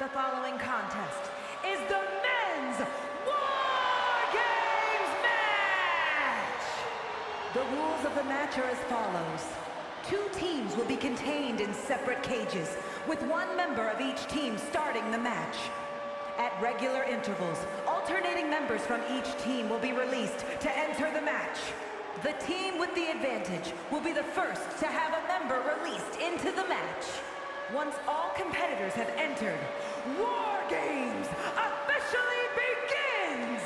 the following contest is the Men's War Games Match! The rules of the match are as follows. 2 teams will be contained in separate cages, with 1 member of each team starting the match. At regular intervals, alternating members from each team will be released to enter the match. The team with the advantage will be the first to have a member released into the match. Once all competitors have entered, War Games officially begins!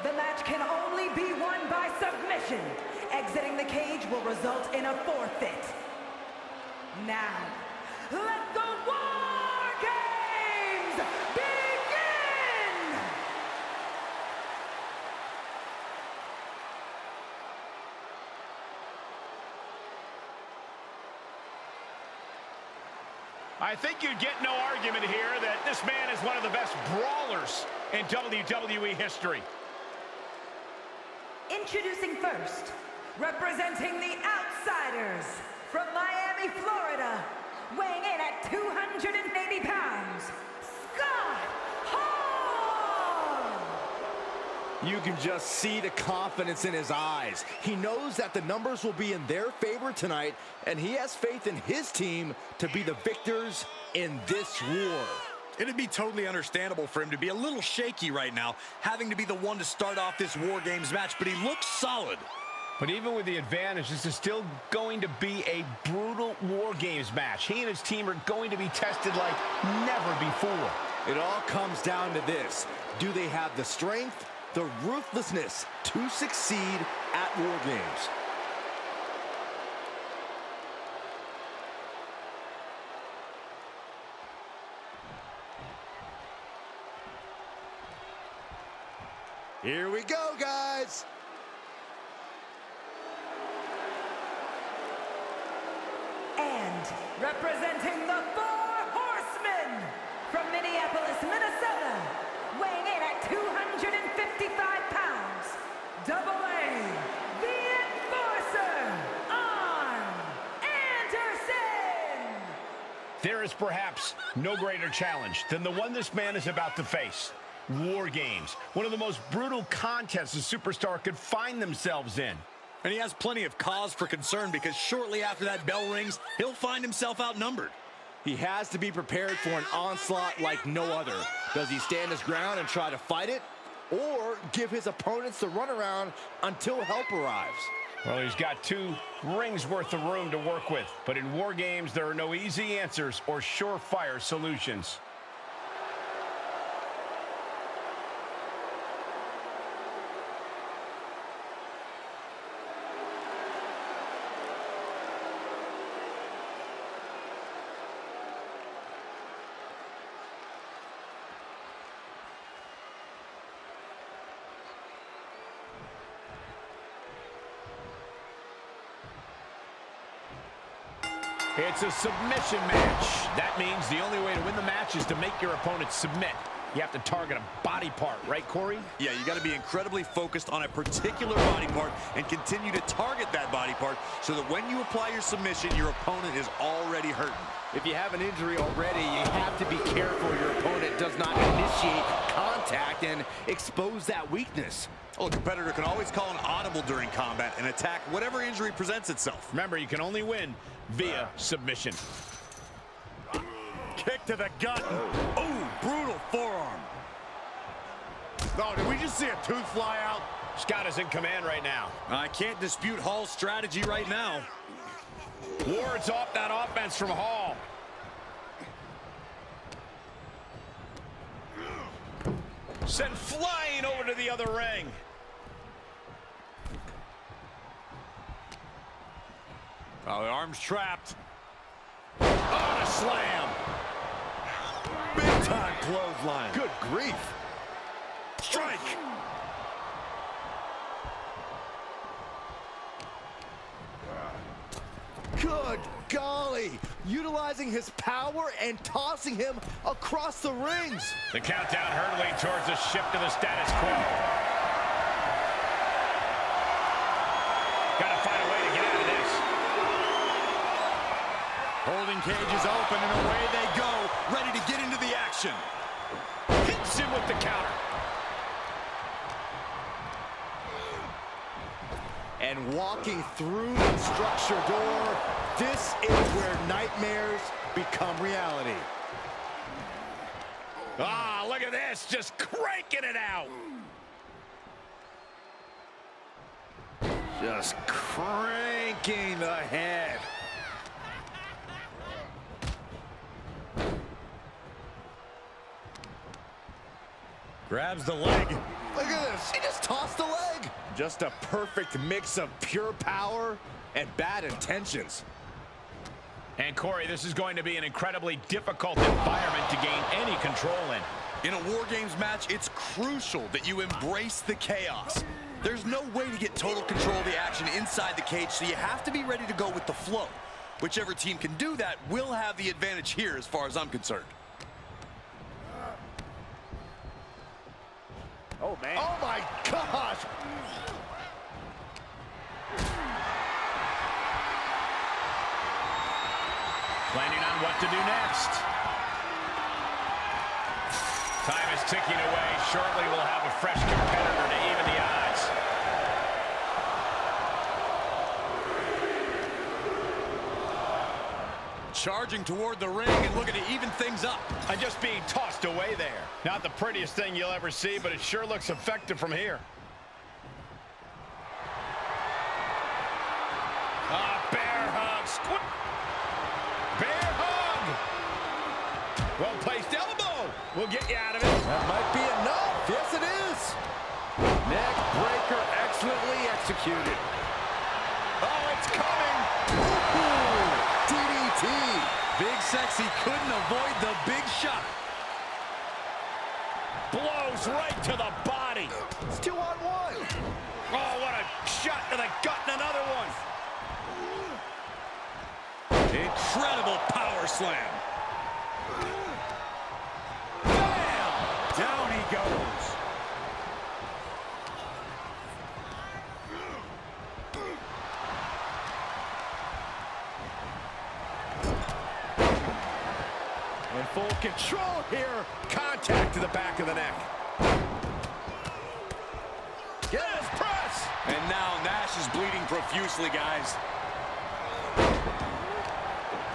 The match can only be won by submission. Exiting the cage will result in a forfeit. Now, let the War Games begin! I think you'd get no argument here that this man is one of the best brawlers in WWE history. Introducing first, representing the Outsiders from Miami, Florida, weighing in at 280 pounds, Scott Hall! You can just see the confidence in his eyes. He knows that the numbers will be in their favor tonight, and he has faith in his team to be the victors in this war. It'd be totally understandable for him to be a little shaky right now, having to be the one to start off this War Games match, but he looks solid. But even with the advantage, this is still going to be a brutal War Games match. He and his team are going to be tested like never before. It all comes down to this. Do they have the strength, the ruthlessness to succeed at War Games? Here we go, guys. And representing the 4 Horsemen from Minneapolis, Minnesota, weighing in at 255 pounds, AA, the Enforcer, Arn Anderson! There is perhaps no greater challenge than the one this man is about to face. War Games, one of the most brutal contests a superstar could find themselves in. And he has plenty of cause for concern because shortly after that bell rings, he'll find himself outnumbered. He has to be prepared for an onslaught like no other. Does he stand his ground and try to fight it? Or give his opponents the runaround until help arrives? Well, he's got 2 rings worth of room to work with. But in War Games, there are no easy answers or surefire solutions. It's a submission match. That means the only way to win the match is to make your opponent submit. You have to target a body part, right, Corey? Yeah, you got to be incredibly focused on a particular body part and continue to target that body part so that when you apply your submission, your opponent is already hurting. If you have an injury already, you have to be careful your opponent does not initiate contact and expose that weakness. Well, a competitor can always call an audible during combat and attack whatever injury presents itself. Remember, you can only win via submission. Kick to the gut. Oh, brutal forearm. Oh, did we just see a tooth fly out? Scott is in command right now. I can't dispute Hall's strategy right now. Wards off that offense from Hall. Sent flying over to the other ring. Oh, the arm's trapped. On a slam. Big time clothesline. Good grief. Strike. Good golly. Utilizing his power and tossing him across the rings. The countdown hurtling towards a shift to the status quo. Gotta find a way to get out of this. Holding cage is open and away they go, ready to get into the action. midsection. Hits him with the counter. And walking through the structure door, this is where nightmares become reality. Ah, look at this, just cranking it out. Just cranking the head. Grabs the leg. Look at this, he just tossed the leg. Just a perfect mix of pure power and bad intentions. And Corey, this is going to be an incredibly difficult environment to gain any control in. In a War Games match, it's crucial that you embrace the chaos. There's no way to get total control of the action inside the cage, so you have to be ready to go with the flow. Whichever team can do that will have the advantage here as far as I'm concerned. Oh, man. Oh, my gosh. Planning on what to do next. Time is ticking away. Shortly we'll have a fresh competitor to even the odds. Charging toward the ring and looking to even things up. And just being tossed away there. Not the prettiest thing you'll ever see, but it sure looks effective from here. Bear hug. Bear hug. Well-placed elbow. We'll get you out of it. That might be enough. Yes, it is. Neck breaker excellently executed. Oh, it's coming. Ooh, DDT. Big Sexy couldn't avoid the big shot. Blows right to the body. It's 2-on-1. Oh, what a shot to the gut and another one. Incredible power slam. Bam! Down he goes. In full control here. Contact to the back of the neck. Get his press. And now Nash is bleeding profusely, guys.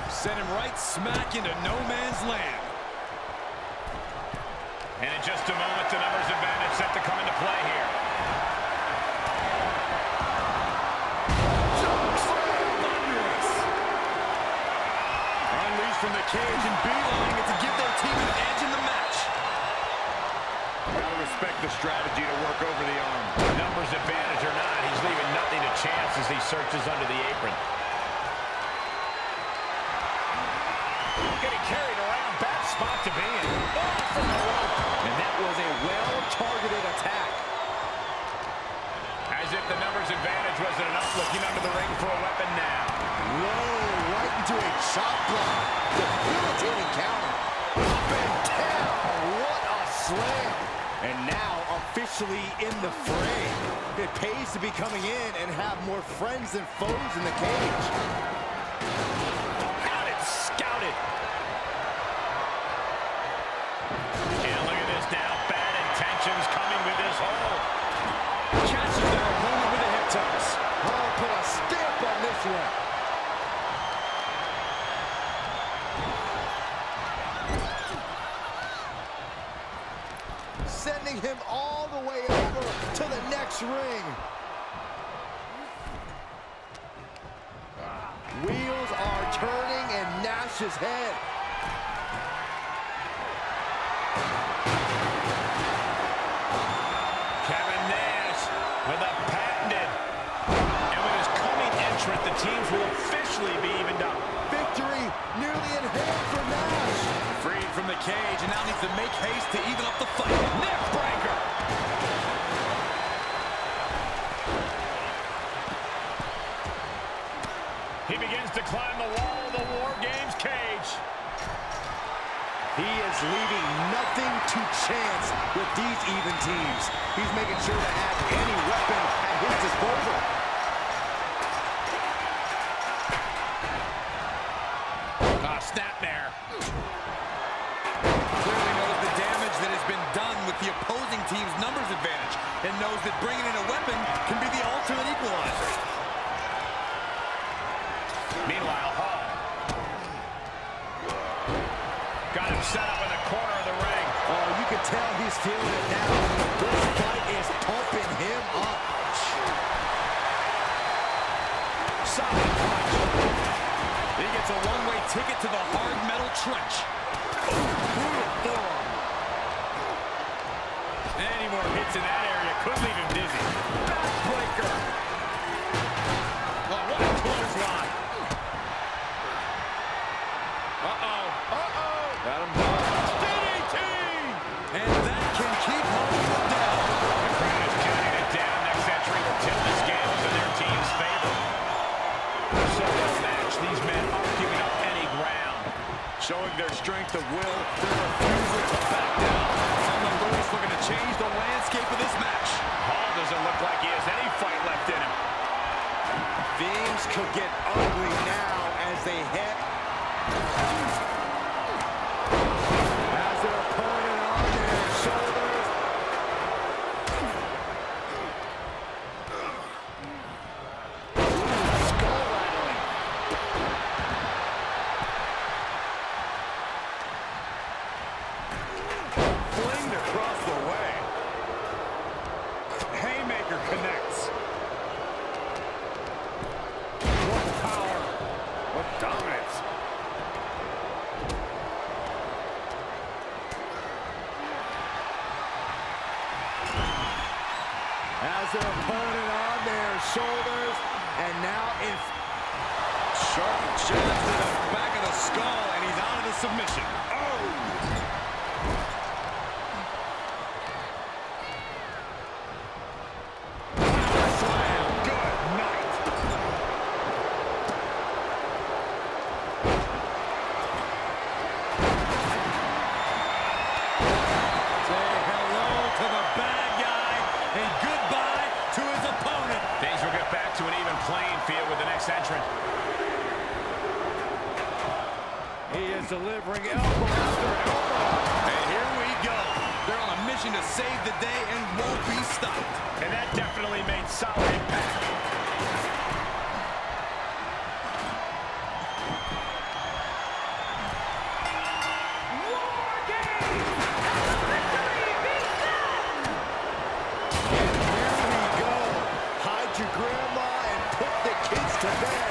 Sent him right smack into no man's land. And in just a moment, the numbers advantage set to come into play here. Thunderous. Unleashed from the cage and beelining it to give their team an edge in the match. Gotta respect the strategy to work over the arm. Numbers advantage or not, he's leaving nothing to chance as he searches under the apron. Getting carried around, bad spot to be in. Oh, from the rope. And that was a well-targeted attack. As if the numbers advantage wasn't enough, looking under the ring for a weapon now. Whoa, right into a chop block. Debilitating counter. Up and down. What a slam. And now officially in the fray. It pays to be coming in and have more friends than foes in the cage. Got it, scouted. And look at this now, bad intentions coming with this hole. Catches their opponent with a hip toss. Oh, put a stamp on this one. Sending him all the way over to the next ring. Wheels are turning in Nash's head. Kevin Nash with a patented. And with his coming entrant, the teams will officially be evened up. Victory nearly in hand for Nash. Freed from the cage and now needs to make haste to even up the fight. Neck breaker. He begins to climb the wall of the War Games cage. He is leaving nothing to chance with these even teams. He's making sure to have any weapon at his disposal. Snapmare. Clearly that bringing in a weapon can be the ultimate equalizer. Meanwhile, Hall got him set up in the corner of the ring. Oh, you can tell he's feeling it now. This fight is pumping him up. Solid punch. He gets a one-way ticket to the hard metal trench. Brutal forearm. Any more hits in that area could leave him dizzy. Backbreaker. Oh, what a clothesline. Uh-oh. Uh-oh. Got him down. DDT. And that can keep Hollywood down. The crowd is counting it down. Next entry will tip this game in their team's favor. So this match, these men aren't giving up any ground. Showing their strength of will, their refusal to back down. Someone Lewis looking to change the landscape of this match. Hall doesn't look like he has any fight left in him. Things could get ugly now as they head. As their opponent on their shoulders. Skull rattling. Flinged across the way. Haymaker connects. What power. What dominance. As their opponent on their shoulders. And now it's Sharp jab to the back of the skull, and he's out of the submission. Slam. Good night. Say hello to the bad guy and goodbye to his opponent. Things will get back to an even playing field with the next entrant. He is delivering elbow after elbow. And here we go. They're on a mission to save the day and won't be stopped. And that definitely made solid impact. War Games! And the victory begins! And here we go. Hide your grandma and put the kids to bed.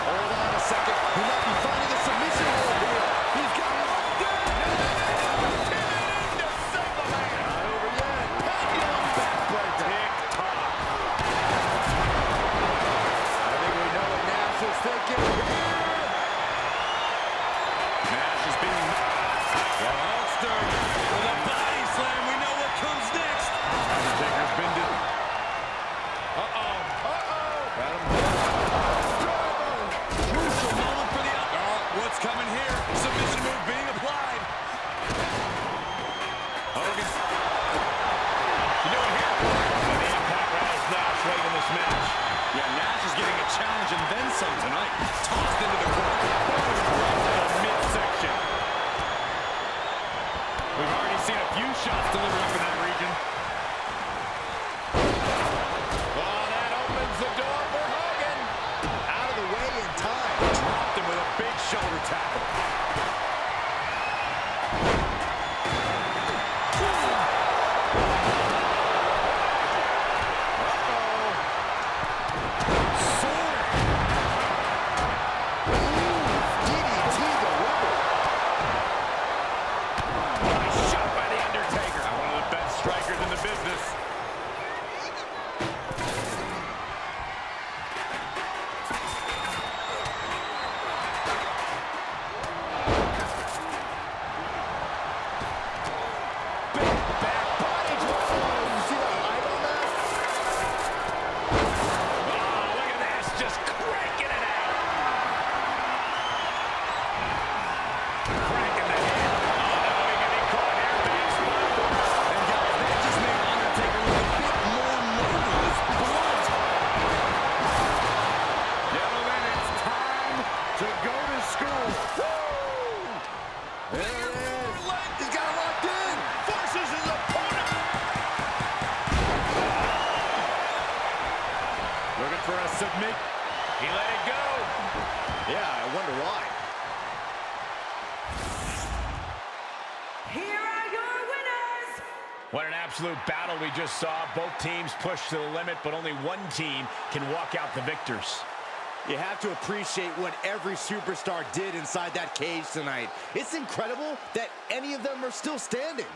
Hold on a second. He might be finding the submission hold here. He's got it locked down. Not over yet. Pendulum backbreaker. Tick-tock. I think we know what Nash is thinking here. Nash is being... The Hulkster with a body slam. We know what comes next. Undertaker's been to... Got him. Crucial moment for the up. Oh, what's coming here? Submission move being applied. Hogan. You know what here? And the impact rattles Nash late in this match. Yeah, Nash is getting a challenge and then some tonight. Tossed into the corner. The midsection. We've already seen a few shots delivered up in that region. Oh, that opens the door for Hogan. Out of the way in time. Dropped him with a big shoulder tackle. DDT the ripper. Nice shot by The Undertaker. One of the best for a submit. He let it go. Yeah, I wonder why. Here are your winners. What an absolute battle we just saw. Both teams pushed to the limit, but only one team can walk out the victors. You have to appreciate what every superstar did inside that cage tonight. It's incredible that any of them are still standing.